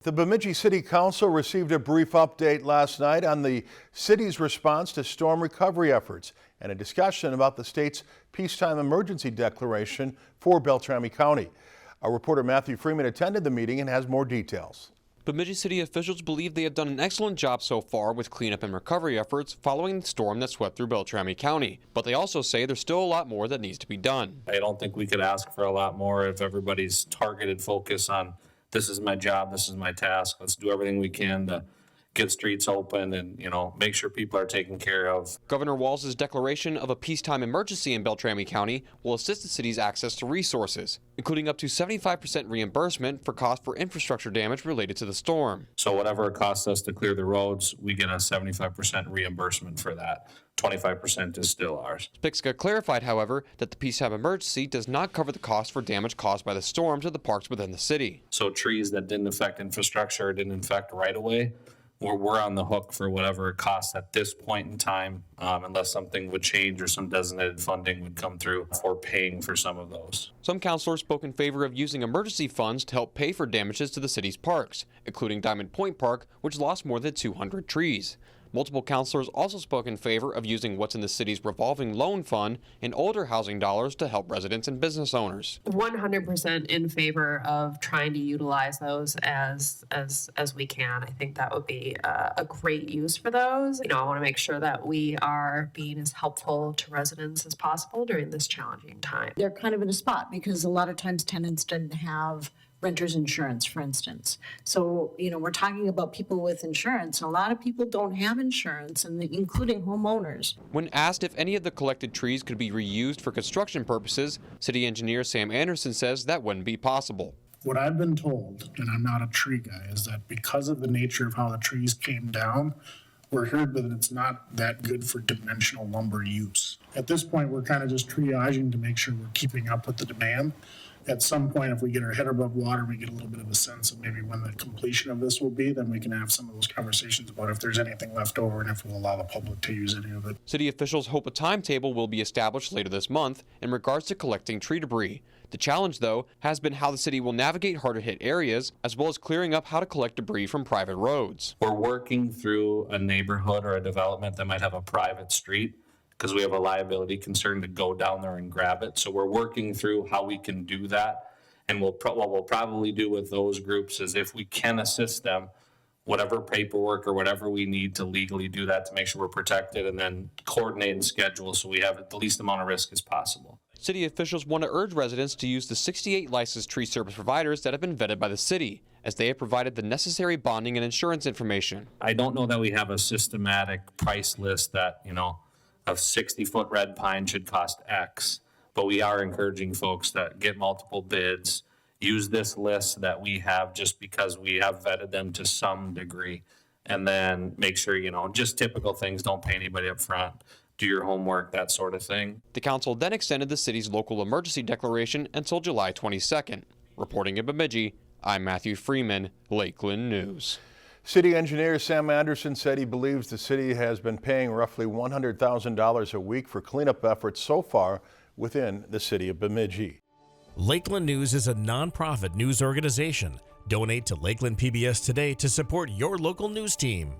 The Bemidji City Council received a brief update last night on the city's response to storm recovery efforts and a discussion about the state's peacetime emergency declaration for Beltrami County. Our reporter Matthew Freeman attended the meeting and has more details. Bemidji city officials believe they have done an excellent job so far with cleanup and recovery efforts following the storm that swept through Beltrami County. But they also say there's still a lot more that needs to be done. I don't think we could ask for a lot more if everybody's targeted focus on this is my job, this is my task. Let's do everything we can to get streets open and, make sure people are taken care of. Governor Walz's declaration of a peacetime emergency in Beltrami County will assist the city's access to resources, including up to 75% reimbursement for costs for infrastructure damage related to the storm. So whatever it costs us to clear the roads, we get a 75% reimbursement for that. 25% is still ours. Spixka clarified, however, that the peacetime emergency does not cover the cost for damage caused by the storm to the parks within the city. So trees that didn't affect infrastructure, didn't affect right away, we're on the hook for whatever it costs at this point in time, unless something would change or some designated funding would come through for paying for some of those. Some councilors spoke in favor of using emergency funds to help pay for damages to the city's parks, including Diamond Point Park, which lost more than 200 trees. Multiple councilors also spoke in favor of using what's in the city's revolving loan fund and older housing dollars to help residents and business owners. 100% in favor of trying to utilize those as we can. I think that would be a great use for those. I want to make sure that we are being as helpful to residents as possible during this challenging time. They're kind of in a spot because a lot of times tenants didn't have renter's insurance, for instance. So, we're talking about people with insurance. A lot of people don't have insurance, and including homeowners. When asked if any of the collected trees could be reused for construction purposes, city engineer Sam Anderson says that wouldn't be possible. What I've been told, and I'm not a tree guy, is that because of the nature of how the trees came down, we're heard that it's not that good for dimensional lumber use. At this point, we're kind of just triaging to make sure we're keeping up with the demand. At some point, if we get our head above water, we get a little bit of a sense of maybe when the completion of this will be, then we can have some of those conversations about if there's anything left over and if we'll allow the public to use any of it. City officials hope a timetable will be established later this month in regards to collecting tree debris. The challenge, though, has been how the city will navigate hard-to-hit areas, as well as clearing up how to collect debris from private roads. We're working through a neighborhood or a development that might have a private street, because we have a liability concern to go down there and grab it. So we're working through how we can do that. And what we'll probably do with those groups is if we can assist them, whatever paperwork or whatever we need to legally do that to make sure we're protected, and then coordinate and schedule so we have the least amount of risk as possible. City officials want to urge residents to use the 68 licensed tree service providers that have been vetted by the city, as they have provided the necessary bonding and insurance information. I don't know that we have a systematic price list that, a 60-foot red pine should cost X, but we are encouraging folks that get multiple bids, use this list that we have just because we have vetted them to some degree, and then make sure, just typical things, don't pay anybody up front, do your homework, that sort of thing. The council then extended the city's local emergency declaration until July 22nd. Reporting in Bemidji, I'm Matthew Freeman, Lakeland News. City engineer Sam Anderson said he believes the city has been paying roughly $100,000 a week for cleanup efforts so far within the city of Bemidji. Lakeland News is a nonprofit news organization. Donate to Lakeland PBS today to support your local news team.